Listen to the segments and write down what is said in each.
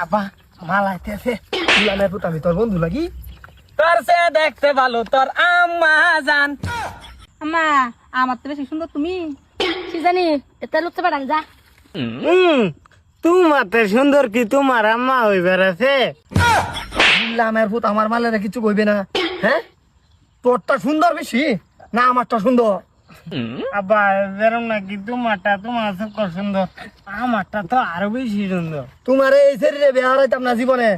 আব্বা মালা আছে গুলামের পুত আমি তোর বন্ধু লাগি তোর সে দেখতে ভালো তোর আম্মা জান। আম্মা আমার তো বেশি সুন্দর তুমি কি জানি এটা লুচতে পারান যা তোমার তো সুন্দর কি তোমার আম্মা হই বেড়াছে। গুলামের পুত আমার মালেরা কিছু কইবে না হ্যাঁ তোরটা সুন্দর বেশি না আমারটা সুন্দর আব্বা বেরম নাকি তোমারটা তোমার চোখ সুন্দর আমারটা তো আরো বেশি সুন্দর। তোমার এই শরীরে বিয়ে হারাইতাম না জীবনে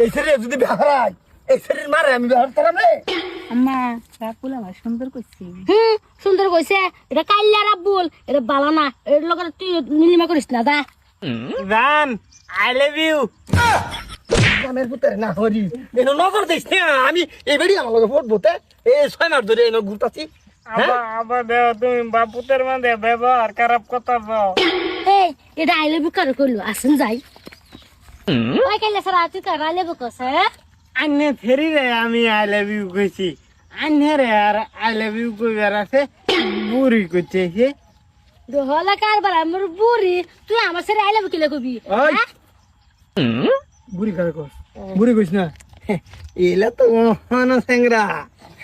এই শরীরে যদি বিয়ে হারাই এই শরীর মারে আমি বিয়ে হারাতাম রে আম্মা রাব্বুল আমার সুন্দর কইছি সুন্দর কইছে এটা কাইল্লা রাব্বুল এটা বালা না এর লগে তুই নীলিমা করিস না দা জান আই লাভ ইউ। গুলামের পুতের না হরি এনো নজর দিস না আমি এই বেড়ি আমার লগে ফোট বতে এই 6 মাস ধরে এনো ঘুরতাছি আব্বা আব্বা দেও তুমি বাপুতের মধ্যে ব্যবহার খারাপ কথা বল। এই এটা আই লাভ ইউ কার কইলো আসুন যাই ওই কাইল্লা সারা তুই কার আই লাভ ইউ কইছে আন্নে ফেরি রে আমি আই লাভ ইউ কইছি আন্নে রে আর আই লাভ ইউ কইবার আছে বুড়ি কইছে দোহলা কারবার আমার বুড়ি তুই আমার সাথে আই লাভ ইউ কিলে কইবি ওই বুড়ি কারে কস বুড়ি কইস না এলা তো ওহন সেংরা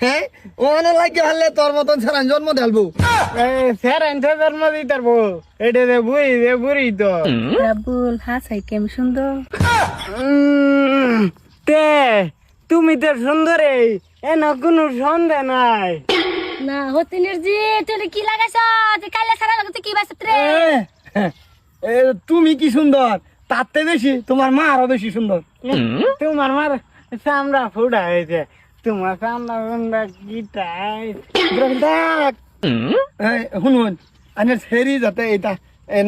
হ্যাঁ ওহন লাগে হলে তোর মতন ছাড়ান জন্ম দেলবো স্যার এনতে জন্ম দিতার বউ এটা দে বুড়ি তো রাব্বুল হাসাই কেম সুন্দর তে তুমি তো সুন্দরী এন কোনো সন্দেহ নাই। না হতিনের জি তুই কি লাগাইছ তুই কাইল্লা সারা লাগতে কি বাসত রে এ তুমি কি সুন্দর তাতে বেশি তোমার মা আরো বেশি সুন্দর তোমার মার চামড়া ফুটা হয়েছে তোমার চামড়া ফুটা কি টাইট। দেখ শুনুন আনে সেরি যাতে এটা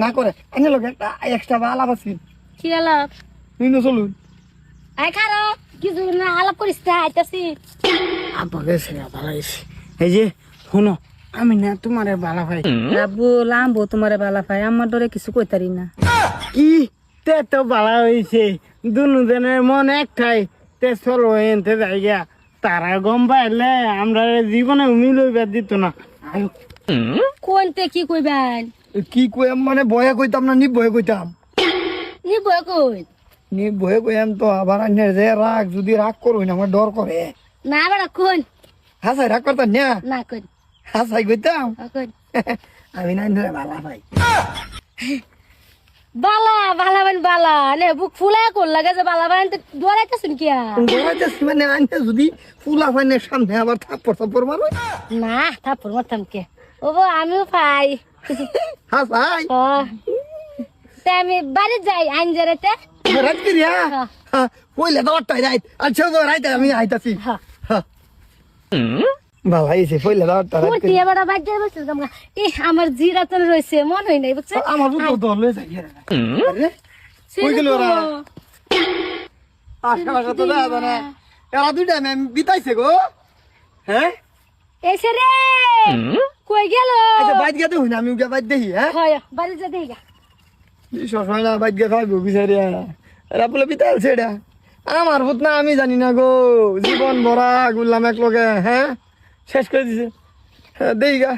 না করে আনে লোক একটা এক্সট্রা বা আলাপ আছে কি আলাপ তুই চলুন আই খারো কিছু না আলাপ করিস না আইতাছি আব্বাকে সেরা ভালাইছি এই যে শুনো আমি না তোমারে ভালা ভাই রাব্বুল আমবো তোমারে বালা ভাই আমার ডরে কিছু কইতারি না কি তে তো ভালা হয়েছে দুজনের মন একটাই তে চলো এনতে জায়গা তারা গম পাইলে আমরা জীবনে মিল হইবার দিত না। কোনতে কি কইবেন কি কইম মানে বয়ে কইতাম না নি বয়ে কইতাম নি বয় কই নি বয়ে কইম তো আবার আনে যে রাগ যদি রাগ করুন আমার ডর করে না বড় কোন হাসাই রাগ করতাম না না কোন হাসাই কইতাম কোন আমি না ধরে ভালা ভাই বালা বালা বান বালা নে বুক ফুলা কোন লাগে যে বালা বান তো দরাইতাছুন কিয়া ডরাইতেছি মানে আনতে যদি ফুলা ফাইনের সামনে আবার থাপ্পড় মারো না থাপুর মারতাম কে ও বো আমিও পাই হাসাই তে আমি বাড়ি যাই আইনজারেতে রাত করিয়া কইলে তো অট্টাই রাইত আচ্ছা তো রাইতে আমি আইতাছি ভালো এসে কইলে তো অট্টা রাইত মূর্তি এবার বাজার বসে তোমরা আমার জিরা তো রইছে মন হই নাই বুঝছ আমার তো দল লয়ে যাই আরে কই গেল ওরা আশা তো দাদা না এরা দুইটা আমি বিতাইছে গো হ্যাঁ এসে রে কই গেল আচ্ছা বাইক গেতে হই না আমি উঠে বাইক দেখি হ্যাঁ হয় বাড়ি যা দেইগা সসময় না বাইক গে খাইবো বিচারিয়া এরা বলে বিতাইছে এটা আমার ভূত না আমি জানি না গো জীবন ভরা গুলাম এক লগে হ্যাঁ শেষ করে দিছে দেই গা